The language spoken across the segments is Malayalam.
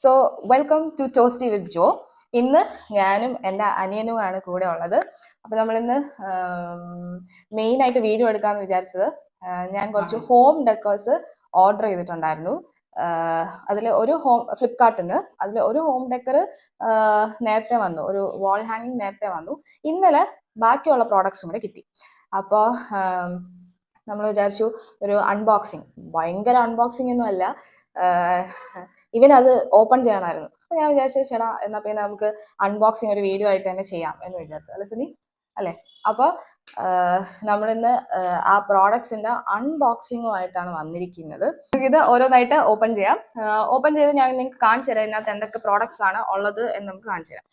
സോ വെൽക്കം ടു ടോസ്റ്റി വിത്ത് ജോ. ഇന്ന് ഞാനും എൻ്റെ അനിയനുമാണ് കൂടെ ഉള്ളത്. അപ്പോൾ നമ്മളിന്ന് മെയിനായിട്ട് വീഡിയോ എടുക്കാമെന്ന് വിചാരിച്ചത്, ഞാൻ കുറച്ച് ഹോം ഡെക്കേഴ്സ് ഓർഡർ ചെയ്തിട്ടുണ്ടായിരുന്നു. അതിൽ ഒരു ഫ്ലിപ്കാർട്ടിൽ നിന്ന് അതിൽ ഒരു ഹോം ഡെക്കർ നേരത്തെ വന്നു, ഒരു വാൾ ഹാങ്ങിങ് നേരത്തെ വന്നു. ഇന്നലെ ബാക്കിയുള്ള പ്രോഡക്ട്സും കൂടെ കിട്ടി. അപ്പോൾ നമ്മൾ വിചാരിച്ചു ഒരു അൺബോക്സിങ്, ഭയങ്കര അൺബോക്സിങ് ഒന്നും അല്ല, ഇവനത് ഓപ്പൺ ചെയ്യണമായിരുന്നു. അപ്പോൾ ഞാൻ വിചാരിച്ചു ചേട്ടാ എന്നാൽ പിന്നെ നമുക്ക് അൺബോക്സിങ് ഒരു വീഡിയോ ആയിട്ട് തന്നെ ചെയ്യാം എന്ന് വിചാരിച്ചു. അല്ലേ സുനി? അല്ലേ? അപ്പോൾ നമ്മളിന്ന് ആ പ്രോഡക്ട്സിൻ്റെ അൺബോക്സിങ്ങുമായിട്ടാണ് വന്നിരിക്കുന്നത്. ഇത് ഓരോന്നായിട്ട് ഓപ്പൺ ചെയ്യാം. ഓപ്പൺ ചെയ്ത് ഞാൻ നിങ്ങൾക്ക് കാണിച്ചു തരാം ഇതിനകത്ത് എന്തൊക്കെ പ്രോഡക്ട്സ് ആണ് ഉള്ളത് എന്ന് നമുക്ക് കാണിച്ചു തരാം.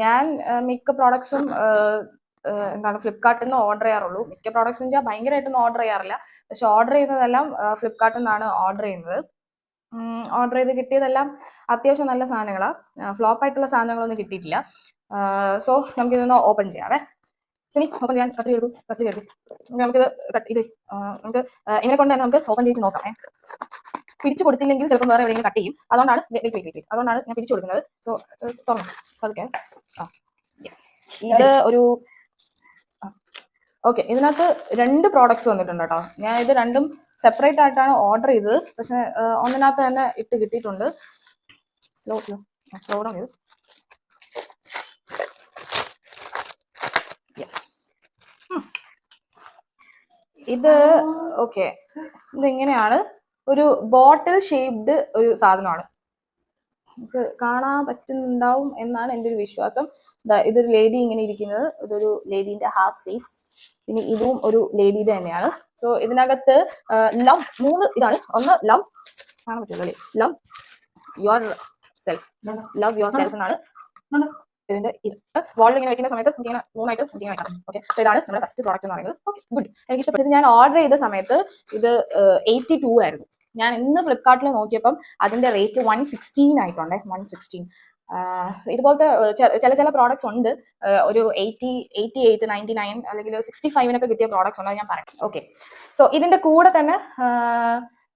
ഞാൻ മിക്ക പ്രോഡക്ട്സും എന്താണ് ഫ്ലിപ്കാർട്ടിൽ നിന്ന് ഓർഡർ ചെയ്യാറുള്ളൂ. മിക്ക പ്രോഡക്ട്സ് വെച്ചാൽ ഭയങ്കരമായിട്ടൊന്നും ഓർഡർ ചെയ്യാറില്ല, പക്ഷെ ഓർഡർ ചെയ്യുന്നതെല്ലാം ഫ്ലിപ്കാർട്ടിൽ നിന്നാണ് ഓർഡർ ചെയ്യുന്നത്. ഓർഡർ ചെയ്ത് കിട്ടിയതെല്ലാം അത്യാവശ്യം നല്ല സാധനങ്ങളാണ്, ഫ്ലോപ്പായിട്ടുള്ള സാധനങ്ങളൊന്നും കിട്ടിയിട്ടില്ല. സോ നമുക്കിതൊന്ന് ഓപ്പൺ ചെയ്യാവേ. ശരി, ഓപ്പൺ ചെയ്യാൻ കത്തി എടുക്കും. നമുക്കിത് ഇത് നമുക്ക് എങ്ങനെ കൊണ്ട് തന്നെ നമുക്ക് ഓപ്പൺ ചെയ്ത് നോക്കാം. പിടിച്ചു കൊടുത്തില്ലെങ്കിൽ ചിലപ്പോൾ വേറെ എവിടെയെങ്കിലും കട്ട് ചെയ്യും. അതുകൊണ്ടാണ് അതുകൊണ്ടാണ് ഞാൻ പിടിച്ചു കൊടുക്കുന്നത്. സോ തുറന്നു അതൊക്കെ യെസ്. ഇത് ഒരു ഓക്കെ, ഇതിനകത്ത് 2 പ്രോഡക്ട്സ് വന്നിട്ടുണ്ട് കേട്ടോ. ഞാൻ ഇത് രണ്ടും സെപ്പറേറ്റ് ആയിട്ടാണ് ഓർഡർ ചെയ്തത്, പക്ഷെ ഒന്നിനകത്ത് തന്നെ ഇട്ട് കിട്ടിയിട്ടുണ്ട്. സ്ലോ ഡൗൺ ചെയ്ത് യെസ്. ഇത് ഓക്കെ, ഇതിങ്ങനെയാണ്, ഒരു ബോട്ടിൽ ഷേപ്ഡ് ഒരു സാധനമാണ്. നമുക്ക് കാണാൻ പറ്റുന്നുണ്ടാവും എന്നാണ് എൻ്റെ ഒരു വിശ്വാസം. ഇതൊരു ലേഡി ഇങ്ങനെ ഇരിക്കുന്നത്, ഇതൊരു ലേഡീൻ്റെ ഹാഫ് ഫേസ്. പിന്നെ ഇതും ഒരു ലേഡീൻ്റെ തന്നെയാണ്. സോ ഇതിനകത്ത് ലവ് 3 ഇതാണ്. ഒന്ന് ലവ് കാണാൻ പറ്റുമല്ലോ അല്ലേ, love your self, love your self എന്നാണ് ഇതിന്റെ. ഇത് വാളിൽ ഇങ്ങനെ വെക്കുന്ന സമയത്ത് ഇങ്ങനെ 3 ആയിട്ട് ഇങ്ങനെ വെക്കാം. ഓക്കെ, സോ ഇതാണ് നമ്മുടെ ഫസ്റ്റ് പ്രോഡക്റ്റ് എന്ന് പറയുന്നത്. Okay, good. എനിക്ക് ഇഷ്ടപ്പെട്ടത്, ഞാൻ ഓർഡർ ചെയ്ത സമയത്ത് ഇത് 82 ആയിരുന്നു. ഞാൻ ഇന്ന് ഫ്ലിപ്കാർട്ടിൽ നോക്കിയപ്പം അതിന്റെ റേറ്റ് 116 ആയിട്ടുണ്ട്. 116. ഇതുപോലത്തെ ചില പ്രോഡക്ട്സ് ഉണ്ട്, ഒരു 80, 88, 99 അല്ലെങ്കിൽ 65 കിട്ടിയ പ്രോഡക്ട്സ് ഉണ്ട്, ഞാൻ പറയാം. ഓക്കെ, സോ ഇതിന്റെ കൂടെ തന്നെ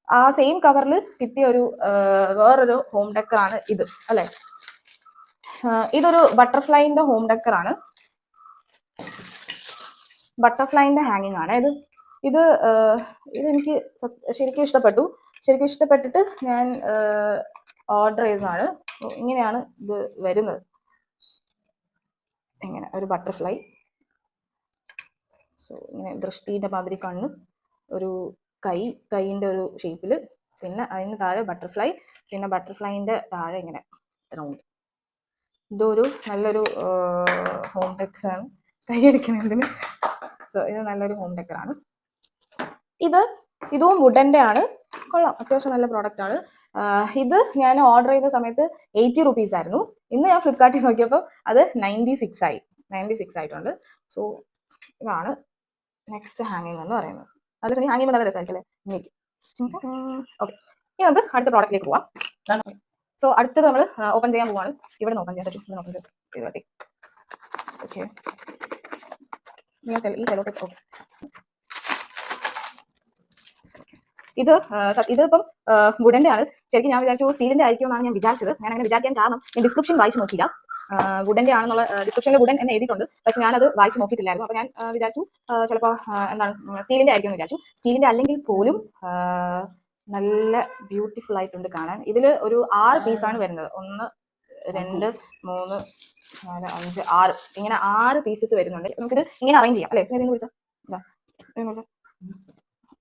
ആ സെയിം കവറിൽ കിട്ടിയ ഒരു വേറൊരു ഹോം ഡെക്കറാണ് ഇത്, അല്ലെ? ഇതൊരു ബട്ടർഫ്ലൈന്റെ ഹോം ഡെക്കറാണ്, ബട്ടർഫ്ലൈന്റെ ഹാങ്ങിങ് ആണ് ഇത്. ഇതെനിക്ക് ശരിക്കും ഇഷ്ടപ്പെട്ടിട്ട് ഞാൻ ഓർഡർ ചെയ്തതാണ്. സോ ഇങ്ങനെയാണ് ഇത് വരുന്നത്. ഇങ്ങനെ ഒരു ബട്ടർഫ്ലൈ, സോ ഇങ്ങനെ ദൃഷ്ടിയുടെ മാതിരി കണ്ണ്, ഒരു കൈയിൻ്റെ ഒരു ഷേപ്പിൽ, പിന്നെ അതിന് താഴെ ബട്ടർഫ്ലൈ, പിന്നെ ബട്ടർഫ്ലൈൻ്റെ താഴെ ഇങ്ങനെ റൗണ്ട്. ഇതൊരു നല്ലൊരു ഹോം ഡെക്കറാണ്. കൈയടിക്കുന്നതിന്. സോ ഇത് നല്ലൊരു ഹോം ഡെക്കറാണ്. ഇതും വുഡൻ്റെ ആണ്, കൊള്ളാം, അത്യാവശ്യം നല്ല പ്രോഡക്റ്റ് ആണ്. ഇത് ഞാൻ ഓർഡർ ചെയ്ത സമയത്ത് 80 റുപ്പീസ് ആയിരുന്നു. ഇന്ന് ഞാൻ ഫ്ലിപ്കാർട്ടിൽ നോക്കിയപ്പോൾ അത് 96 ആയിട്ടുണ്ട്. സോ ഇതാണ് നെക്സ്റ്റ് ഹാങ്ങിങ് എന്ന് പറയുന്നത്. അത് ഹാങ്ങിങ് നല്ല രസമായിരിക്കും അല്ലേ? ഓക്കെ, ഇനി നമുക്ക് അടുത്ത പ്രോഡക്റ്റിലേക്ക് പോവാം. സോ അടുത്തത് നമ്മൾ ഓപ്പൺ ചെയ്യാൻ പോവാണ്. ഇവിടെ ഓപ്പൺ ചെയ്യാൻ പറ്റും. ഓക്കെ, ഈ സെലോ ഓക്കെ. ഇതിപ്പം വുഡന്റെ ആണ്. ശരിക്കും ഞാൻ വിചാരിച്ചു സ്റ്റീലിന്റെ ആയിരിക്കും എന്നാണ് ഞാൻ വിചാരിച്ചത്. ഞാൻ അങ്ങനെ വിചാരിക്കാൻ കാരണം ഞാൻ ഡിസ്ക്രിപ്ഷൻ വായിച്ചു നോക്കിയില്ല. വുഡന്റെ ആണെന്നുള്ള ഡിസ്ക്രിപ്ഷനിൽ വുഡൻ എന്ന് എഴുതിയിട്ടുണ്ട്, പക്ഷെ ഞാനത് വായിച്ചു നോക്കിയിട്ടില്ലായിരുന്നു. അപ്പോൾ ഞാൻ വിചാരിച്ചു ചിലപ്പോൾ എന്താണ് സ്റ്റീലിന്റെ ആയിരിക്കും എന്ന് വിചാരിച്ചു. സ്റ്റീലിന്റെ അല്ലെങ്കിൽ പോലും നല്ല ബ്യൂട്ടിഫുൾ ആയിട്ടുണ്ട് കാണാൻ. ഇതിൽ ഒരു 6 പീസാണ് വരുന്നത്. 1, 2, 3, 4, 5, 6 ഇങ്ങനെ 6 പീസസ് വരുന്നുണ്ട്. നമുക്കിത് ഇങ്ങനെ അറേഞ്ച് ചെയ്യാം അല്ലേ? വിളിച്ചാൽ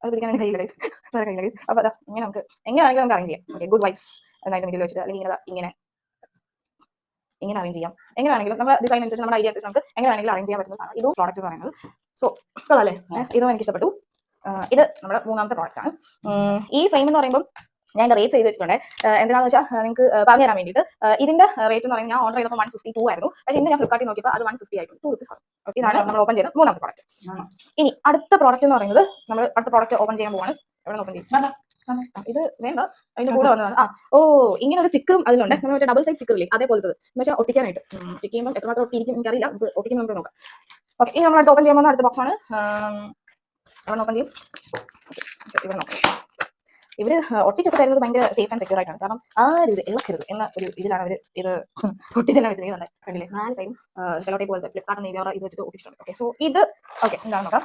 അത് പിടിക്കാൻ കഴിയില്ല ഗൈസ്. അപ്പോൾ അതാ ഇങ്ങനെ നമുക്ക് എങ്ങനെയാണെങ്കിലും നമുക്ക് അറേഞ്ച് ചെയ്യാം. ഓക്കെ, ഗുഡ് വൈബ്സ് എന്നായിട്ട് മിഡിൽ വെച്ചിട്ട്, അല്ലെങ്കിൽ ഇങ്ങനെ അറേഞ്ച് ചെയ്യാം. എങ്ങനെയാണെങ്കിലും നമ്മുടെ ഡിസൈൻ അനുസരിച്ച്, നമ്മുടെ ഐഡിയ അനുസരിച്ച് നമുക്ക് എങ്ങനെയാണെങ്കിലും അറേഞ്ച് ചെയ്യാൻ പറ്റുന്ന സാധനം ഇതും പ്രോഡക്റ്റ് എന്ന് പറയുന്നത്. സോ കൊള്ളാല്ലേ? ഇതും എനിക്ക് ഇഷ്ടപ്പെട്ടു. ഇത് നമ്മുടെ 3ാമത്തെ പ്രോഡക്റ്റ് ആണ്. ഈ ഫ്രെയിം എന്ന് പറയുമ്പോൾ ഞാൻ റേറ്റ് ചെയ്ത് വെച്ചിട്ടുണ്ട്. എന്താണെന്ന് വെച്ചാൽ നിങ്ങൾക്ക് പറഞ്ഞു തരാൻ വേണ്ടിയിട്ട്. ഇതിന്റെ റേറ്റ് എന്ന് പറയുന്നത് ഞാൻ ഓർഡർ ചെയ്തപ്പോൾ 152 ആയിരുന്നു, പക്ഷേ ഇന്ന് ഞാൻ ഫ്ലിപ്കാർട്ടിൽ നോക്കിയപ്പോൾ അത് 150 ആയിരുന്നു. 2 റുപ്പീസ്. ഇതാണ് നമ്മൾ ഓപ്പൺ ചെയ്ത 3ാമത്തെ പ്രോഡക്റ്റ്. ഇനി അടുത്ത പ്രോഡക്റ്റ് എന്ന് പറയുന്നത്, നമ്മൾ അടുത്ത പ്രോഡക്റ്റ് ഓപ്പൺ ചെയ്യാൻ പോവാണ്. എവിടെ ഓപ്പൺ ചെയ്യും? ഇത് വേണ്ട, അതിന്റെ കൂടെ വന്നതാണ്. ഇങ്ങനെ ഒരു സ്റ്റിക്കറും അതിലുണ്ട്. നമ്മൾ മറ്റേ ഡബിൾ സൈഡ് സ്റ്റിക്കർ ഇല്ലേ, അതേപോലത്തെ എന്ന് വെച്ചാൽ ഒട്ടിക്കാനായിട്ട്. സ്റ്റിക്ക് ചെയ്യുമ്പോൾ എത്രമാത്രം ഒട്ടിയിരിക്കും എനിക്കറിയില്ല, നമുക്ക് ഒട്ടിക്കുന്ന നമുക്ക് നോക്കാം. ഓക്കെ, ഇനി നമ്മൾ അടുത്ത് ഓപ്പൺ ചെയ്യുമ്പോൾ അടുത്ത ബോക്സാണ്. എവിടെ ഓപ്പൺ ചെയ്യും? ഇവിടെ നോക്കാം. ഇവര് ഒട്ടിച്ചൊക്കെ തരുന്നത് ഭയങ്കര സേഫ് ആൻഡ് സെക്യൂർ ആയിട്ടാണ്. കാരണം ആരും ഇത് ഇളക്കരുത് എന്ന ഒരു ഇതിലാണ് അവർ ഇത് ഒട്ടിച്ചെല്ലാം വെച്ചിരിക്കുന്നുണ്ട്. കണ്ടില്ലേ 4 സൈഡും സെലോട്ടേപ്പ് പോലത്തെ ഫ്ലിപ്കാർട്ട് നെയ്യാറ ഇത് വെച്ചിട്ട് ഒട്ടിച്ചിട്ടുണ്ട്. ഓക്കെ, സോ ഇത് ഓക്കെ എന്താണ് നോക്കാം.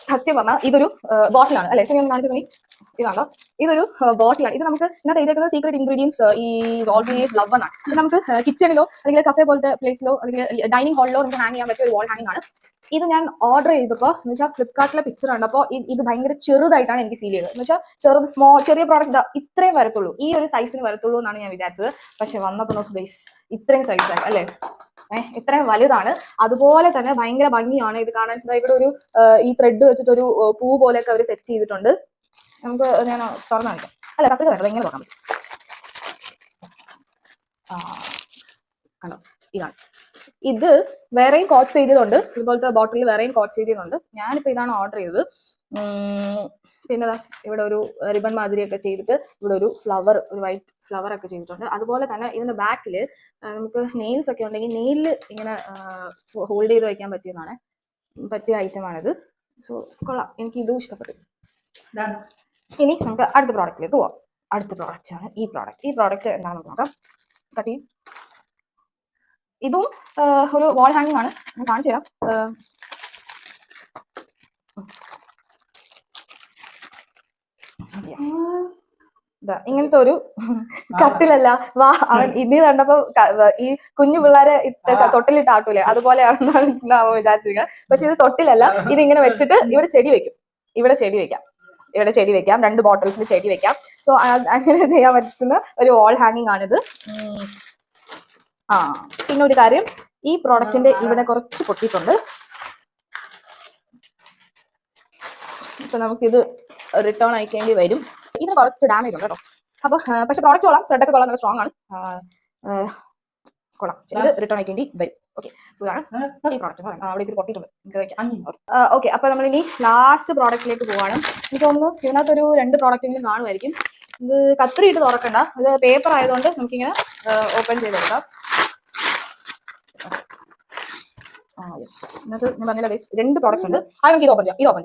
സത്യം പറഞ്ഞാൽ ഇതൊരു ബോട്ടിലാണ് അല്ലെ? ശരി, ഒന്ന് കാണിച്ചു നീ. ഇതാണോ, ഇതൊരു ബോട്ടിലാണ്. ഇത് നമുക്ക് ഇതിനകത്ത് എഴുതിയിരിക്കുന്ന secret ingredients is always love എന്നാണ്. ഇത് നമുക്ക് കിച്ചണിലോ അല്ലെങ്കിൽ കഫേ പോലത്തെ പ്ലേസിലോ അല്ലെങ്കിൽ ഡൈനിങ് ഹാളിലോ നമുക്ക് ഹാങ് ചെയ്യാൻ പറ്റിയ ഒരു വാൾ ഹാങ്ങിങ് ആണ്. ഇത് ഞാൻ ഓർഡർ ചെയ്തപ്പോൾ എന്ന് വെച്ചാൽ ഫ്ലിപ്കാർട്ടിലെ പിക്ചർ കണ്ടപ്പോൾ ഇത് ഭയങ്കര ചെറുതായിട്ടാണ് എനിക്ക് ഫീൽ ചെയ്തത്. എന്ന് വെച്ചാൽ ചെറിയ പ്രോഡക്റ്റ് ഇത്രയും വരത്തുള്ളൂ, ഈ ഒരു സൈസിന് വരത്തുള്ളൂ എന്നാണ് ഞാൻ വിചാരിച്ചത്. പക്ഷെ വന്നപ്പോൾ നോക്ക് ഗൈസ്, ഇത്രയും സൈസാണ് അല്ലേ? ഇത്രയും വലുതാണ്. അതുപോലെ തന്നെ ഭയങ്കര ഭംഗിയാണ് ഇത് കാണാൻ. ഇവിടെ ഒരു ഈ ത്രെഡ് വെച്ചിട്ടൊരു പൂ പോലെയൊക്കെ അവർ സെറ്റ് ചെയ്തിട്ടുണ്ട്. നമുക്ക് ഞാൻ തുറന്നു കാണിക്കാം. അല്ല, കത്രിക വേണ്ടത് എങ്ങനെ തുറക്കാൻ പറ്റും? കണ്ടോ, ഇതാണ്. ഇത് വേറെയും കോട്ട്സ് ചെയ്തതുണ്ട്, ഇതുപോലത്തെ ബോട്ടിൽ വേറെയും കോട്ട്സ് ചെയ്തതുണ്ട്. ഞാനിപ്പോ ഇതാണ് ഓർഡർ ചെയ്തത്. പിന്നെ ഇവിടെ ഒരു റിബൺ മാതിരിയൊക്കെ ചെയ്തിട്ട് ഇവിടെ ഒരു ഫ്ലവർ, ഒരു വൈറ്റ് ഫ്ലവർ ഒക്കെ ചെയ്തിട്ടുണ്ട്. അതുപോലെ തന്നെ ഇതിന്റെ ബാക്കിൽ നമുക്ക് നെയിൽസ് ഒക്കെ ഉണ്ടെങ്കിൽ നെയിലിൽ ഇങ്ങനെ ഹോൾഡ് ചെയ്ത് വയ്ക്കാൻ പറ്റിയ ഐറ്റമാണിത്. സോ കൊള്ളാം, എനിക്ക് ഇതും ഇഷ്ടപ്പെട്ടു. ഇനി നമുക്ക് അടുത്ത പ്രോഡക്റ്റിലേക്ക് പോവാം. അടുത്ത പ്രോഡക്റ്റ് ആണ് ഈ പ്രോഡക്റ്റ് എന്താണെന്ന് നോക്കാം. കട്ടി ഇതും ഒരു വാൾ ഹാങ്ങിങ് ആണ്. ഞാൻ കാണിച്ചു തരാം. ഇങ്ങനത്തെ ഒരു കട്ടിലല്ല, അവൻ ഇനി കണ്ടപ്പോ ഈ കുഞ്ഞു പിള്ളേരെ തൊട്ടിലിട്ട് ആട്ടൂലേ, അതുപോലെയാണെന്നാണ് അവൻ വിചാരിച്ചിരിക്കുക. പക്ഷെ ഇത് തൊട്ടിലല്ല, ഇതിങ്ങനെ വെച്ചിട്ട് ഇവിടെ ചെടി വെക്കാം. ഇവിടെ ചെടി വെക്കാം 2 ബോട്ടിൽസിൽ ചെടി വെക്കാം. സോ അങ്ങനെ ചെയ്യാൻ പറ്റുന്ന ഒരു വാൾ ഹാങ്ങിങ് ആണിത്. പിന്നെ ഒരു കാര്യം, ഈ പ്രോഡക്റ്റിന്റെ ഇവിടെ കുറച്ച് പൊട്ടിയിട്ടുണ്ട്. ഇപ്പൊ നമുക്കിത് റിട്ടേൺ അയക്കേണ്ടി വരും. ഇതിന് കുറച്ച് ഡാമേജ് ഉണ്ട് കേട്ടോ. അപ്പൊ പക്ഷെ പ്രോഡക്റ്റ് കൊള്ളാം, ത്രെഡൊക്കെ കൊള്ളാം, നല്ല സ്ട്രോങ് ആണ്, കൊള്ളാം. ഇത് റിട്ടേൺ അയക്കേണ്ടി വരും. ഓക്കെ, സോ ഇതാണ് ഈ പ്രോഡക്റ്റ്. അവിടെ ഇത് പൊട്ടിയിട്ടുണ്ട്. ഓക്കെ, അപ്പൊ നമ്മൾ ഇനി ലാസ്റ്റ് പ്രോഡക്റ്റിലേക്ക് പോവാണ്. എനിക്ക് തോന്നുന്നു ഇതിനകത്തൊരു 2 പ്രോഡക്റ്റെങ്കിലും കാണുമായിരിക്കും. ഇത് കത്രി ഇട്ട് തുറക്കണ്ട, ഇത് പേപ്പർ ആയതുകൊണ്ട് നമുക്കിങ്ങനെ ഓപ്പൺ ചെയ്തെടുക്കാം. ഇതിനകത്ത് ഞാൻ പറഞ്ഞില്ല 2 പ്രോഡക്ട്സ് ഉണ്ട്. അത് നമുക്ക് ഇത് ഓപ്പൺ ചെയ്യാം.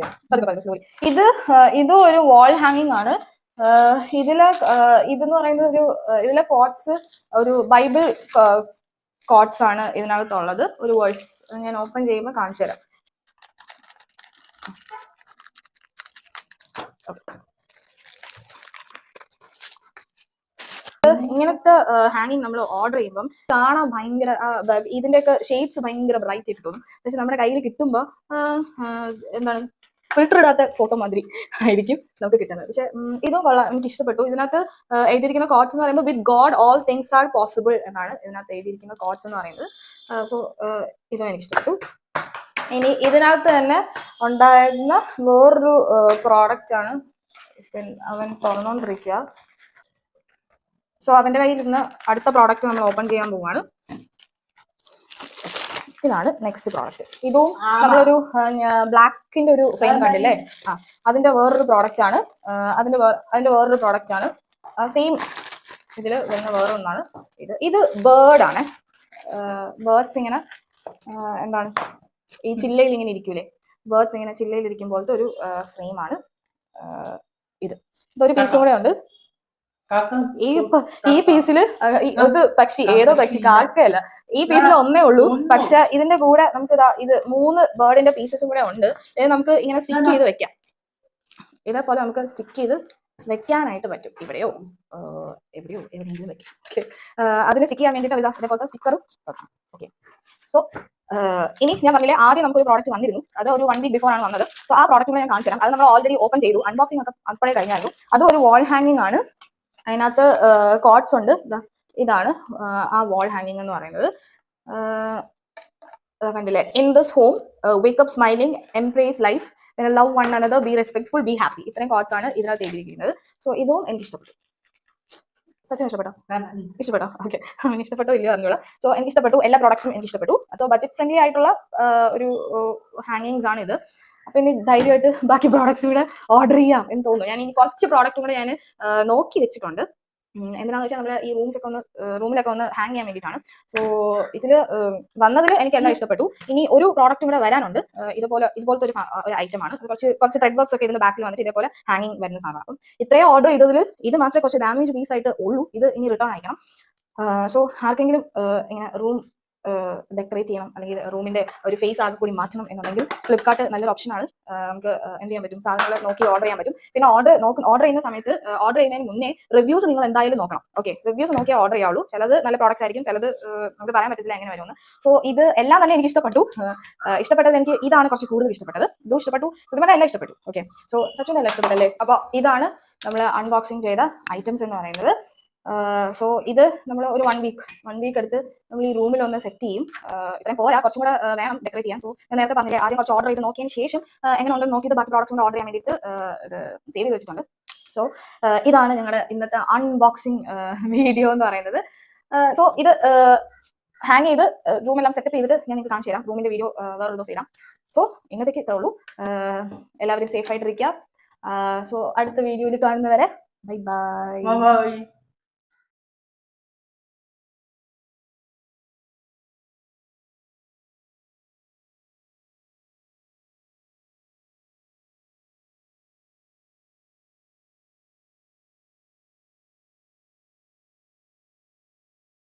ഇത് ഒരു വാൾ ഹാങ്ങിങ് ആണ്. ഇതെന്ന് പറയുന്നത് ഇതിലെ കോട്ട്സ് ഒരു ബൈബിൾ കോട്ട്സ് ആണ് ഇതിനകത്തുള്ളത്. ഒരു വേഴ്സ് ഞാൻ ഓപ്പൺ ചെയ്യുമ്പോൾ കാണിച്ചു തരാം. ഇങ്ങനത്തെ ഹാങ്ങിങ് നമ്മൾ ഓർഡർ ചെയ്യുമ്പം കാണാൻ ഭയങ്കര ഇതിന്റെയൊക്കെ ഷെയ്ഡ്സ് ഭയങ്കര ബ്രൈറ്റ് ആയിട്ട് തോന്നും. പക്ഷെ നമ്മുടെ കയ്യിൽ കിട്ടുമ്പോൾ എന്താണ് ഫിൽറ്റർ ഇടാത്ത ഫോട്ടോ മാതിരി ആയിരിക്കും നമുക്ക് കിട്ടുന്നത്. പക്ഷെ ഇതും കൊള്ളാം, എനിക്ക് ഇഷ്ടപ്പെട്ടു. ഇതിനകത്ത് എഴുതിയിരിക്കുന്ന കോട്ട്സ് എന്ന് പറയുമ്പോൾ with God all things are possible എന്നാണ് ഇതിനകത്ത് എഴുതിയിരിക്കുന്ന കോട്ട്സ് എന്ന് പറയുന്നത്. സോ ഇതും എനിക്ക് ഇഷ്ടപ്പെട്ടു. ഇനി ഇതിനകത്ത് തന്നെ ഉണ്ടായിരുന്ന വേറൊരു പ്രോഡക്റ്റ് ആണ്. അവൻ തുറന്നുകൊണ്ടിരിക്കുക. സോ അവന്റെ കയ്യിൽ ഇരുന്ന് അടുത്ത പ്രോഡക്റ്റ് നമ്മൾ ഓപ്പൺ ചെയ്യാൻ പോവാണ്. ഇതാണ് നെക്സ്റ്റ് പ്രോഡക്റ്റ്. ഇതും നമ്മളൊരു ബ്ലാക്കിന്റെ ഒരു ഫ്രെയിം കണ്ടില്ലേ, അതിന്റെ വേറൊരു പ്രോഡക്റ്റ് ആണ്. അതിന്റെ വേറൊരു പ്രോഡക്റ്റ് ആണ്. സെയിം ഇതില് വരുന്ന വേറൊന്നാണ് ഇത് ബേർഡ് ആണ്. ബേർഡ്സ് ഇങ്ങനെ എന്താണ് ഈ ചില്ലയിൽ ഇങ്ങനെ ഇരിക്കൂലേ, ബേർഡ്സ് ഇങ്ങനെ ചില്ലയിൽ ഇരിക്കുമ്പോഴത്തെ ഒരു ഫ്രെയിം ആണ് ഇതൊരു പീസും കൂടെ ഉണ്ട്. ഈ പീസില് ഇത് പക്ഷി, ഏതോ പക്ഷി, കാക്കയല്ല. ഈ പീസിൽ ഒന്നേ ഉള്ളൂ. പക്ഷെ ഇതിന്റെ കൂടെ നമുക്ക് ഇത് 3 ബേർഡിന്റെ പീസസും കൂടെ ഉണ്ട്. നമുക്ക് ഇങ്ങനെ സ്റ്റിക്ക് ചെയ്ത് വെക്കാം. ഇതേപോലെ നമുക്ക് സ്റ്റിക്ക് ചെയ്ത് വെക്കാനായിട്ട് പറ്റും. എവിടെയെങ്കിലും വെക്കാം. ഓക്കെ, അതിന് സ്റ്റിക്ക് ചെയ്യാൻ വേണ്ടിയിട്ട് ഇതേപോലത്തെ സ്റ്റിക്കറും. ഓക്കെ, സോ ഇനി ഞാൻ പറഞ്ഞില്ലേ, ആദ്യം നമുക്കൊരു പ്രോഡക്റ്റ് വന്നിരുന്നു. അത് ഒരു 1 വീക്ക് ബിഫോർ ആണ് വന്നത്. സോ ആ പ്രോഡക്റ്റ് ഞാൻ കാണിച്ചു തരാം. അത് നമ്മൾ ഓൾറെഡി ഓപ്പൺ ചെയ്തു, അൺബോക്സിംഗ് ഒക്കെ അപ്പോഴേ കഴിഞ്ഞായിരുന്നു. അത് ഒരു വാൾ ഹാങ്ങിങ് ആണ്. അതിനകത്ത് കോട്ട്സ് ഉണ്ട്. ഇതാണ് ആ വാൾ ഹാങ്ങിങ് എന്ന് പറയുന്നത്. കണ്ടില്ലേ, in this home wake up smiling, embrace life, love one another, B respectful, be happy. ഇത്രയും കോട്ട്സ് ആണ് ഇതിനകത്ത് എഴുതിയിരിക്കുന്നത്. സോ ഇതും എനിക്ക് ഇഷ്ടപ്പെട്ടു. സച്ചിൻ ഇഷ്ടപ്പെട്ടോ? ഓക്കെ, ഇഷ്ടപ്പെട്ടോ ഇല്ലയോ അറിഞ്ഞോളൂ. സോ എനിക്ക് ഇഷ്ടപ്പെട്ടു, എല്ലാ പ്രോഡക്ട്സും എനിക്ക് ഇഷ്ടപ്പെട്ടു. അപ്പോൾ ബഡ്ജറ്റ് ഫ്രണ്ട്ലി ആയിട്ടുള്ള ഒരു ഹാങ്ങിങ്സ് ആണ് ഇത്. അപ്പൊ ഇനി ധൈര്യമായിട്ട് ബാക്കി പ്രോഡക്ട്സും കൂടെ ഓർഡർ ചെയ്യാം എന്ന് തോന്നുന്നു. ഞാൻ ഇനി കുറച്ച് പ്രോഡക്റ്റും കൂടെ ഞാൻ നോക്കി വെച്ചിട്ടുണ്ട്. എന്തിനാന്ന് വെച്ചാൽ നമ്മൾ ഈ റൂമിലൊക്കെ ഒന്ന് ഹാങ് ചെയ്യാൻ വേണ്ടിയിട്ടാണ്. സോ ഇതിൽ വന്നതിൽ എനിക്ക് എല്ലാം ഇഷ്ടപ്പെട്ടു. ഇനി ഒരു പ്രോഡക്റ്റും കൂടെ വരാനുണ്ട്. ഇതുപോലത്തെ ഒരു ഐറ്റം ആണ്. കുറച്ച് ത്രെഡ് വർക്ക്സ് ഒക്കെ ഇതിന്റെ ബാക്കിൽ വന്നിട്ട് ഇതേപോലെ ഹാങ്ങിങ് വരുന്ന സാധനം. അപ്പം ഇത്രയും ഓർഡർ ചെയ്തതിൽ ഇത് മാത്രമേ കുറച്ച് ഡാമേജ് പീസ് ആയിട്ട് ഉള്ളൂ. ഇത് ഇനി റിട്ടേൺ അയക്കണം. സോ ആർക്കെങ്കിലും ഇങ്ങനെ റൂം ഡെക്കറേറ്റ് ചെയ്യണം അല്ലെങ്കിൽ റൂമിന്റെ ഒരു ഫേസ് ആകെ കൂടി മാറ്റണം എന്നുണ്ടെങ്കിൽ ഫ്ലിപ്കാർട്ട് നല്ലൊരു ഓപ്ഷനാണ്. നമുക്ക് എന്ത് ചെയ്യാൻ പറ്റും, സാധനങ്ങൾ നോക്കി ഓർഡർ ചെയ്യാൻ പറ്റും. പിന്നെ ഓർഡർ ചെയ്യുന്ന സമയത്ത് ഓർഡർ ചെയ്യുന്നതിന് മുന്നേ റിവ്യൂസ് നിങ്ങൾ എന്തായാലും നോക്കണം. ഓക്കെ, റിവ്യൂസ് നോക്കിയാൽ ഓർഡർ ചെയ്യാവുള്ളൂ. ചിലത് നല്ല പ്രോഡക്റ്റ്സ് ആയിരിക്കും, ചിലത് നമുക്ക് പറയാൻ പറ്റില്ല എങ്ങനെ വരുമെന്ന്. സോ ഇത് എല്ലാം തന്നെ എനിക്ക് ഇഷ്ടപ്പെട്ടു. ഇഷ്ടപ്പെട്ടത് എനിക്ക് ഇതാണ് കുറച്ച് കൂടുതൽ ഇഷ്ടപ്പെട്ടത്. ഇതും ഇഷ്ടപ്പെട്ടു, ഇതുപോലെ എല്ലാം ഇഷ്ടപ്പെട്ടു. ഓക്കെ, സോ സച്ചുവിന്റെ എല്ലാം ഇഷ്ടപ്പെട്ടല്ലേ? അപ്പോൾ ഇതാണ് നമ്മൾ അൺബോക്സിങ് ചെയ്ത ഐറ്റംസ് എന്ന് പറയുന്നത്. സോ ഇത് നമ്മൾ ഒരു വൺ വീക്ക് എടുത്ത് നമ്മൾ ഈ റൂമിൽ ഒന്ന് സെറ്റ് ചെയ്യും. ഇത്രയും പോരാ, കുറച്ചും കൂടെ വേണം ഡെക്കറേറ്റ് ചെയ്യാൻ. സോ ഞാൻ നേരത്തെ പറഞ്ഞില്ലേ, ആദ്യം കുറച്ച് ഓർഡർ ചെയ്ത് നോക്കിയതിന് ശേഷം എങ്ങനെ ഉണ്ടെന്ന് നോക്കിയിട്ട് ബാക്കി പ്രോഡക്ട്സ് ഓർഡർ ചെയ്യാൻ വേണ്ടിയിട്ട് സേവ് ചെയ്ത് വെച്ചിട്ടുണ്ട്. സോ ഇതാണ് ഞങ്ങളുടെ ഇന്നത്തെ അൺബോക്സിങ് വീഡിയോ എന്ന് പറയുന്നത്. സോ ഇത് ഹാങ് ചെയ്ത് റൂമെല്ലാം സെറ്റപ്പ് ചെയ്തിട്ട് ഞാൻ നിങ്ങൾക്ക് കാണിച്ചു തരാം. റൂമിന്റെ വീഡിയോ വേറൊരു ദിവസം ഇടാം. സോ ഇന്നത്തേക്ക് ഇത്രേ ഉള്ളൂ. എല്ലാവരും സേഫ് ആയിട്ടിരിക്കുക. സോ അടുത്ത വീഡിയോയിൽ കാണുന്നവരെ ബൈ ബൈ.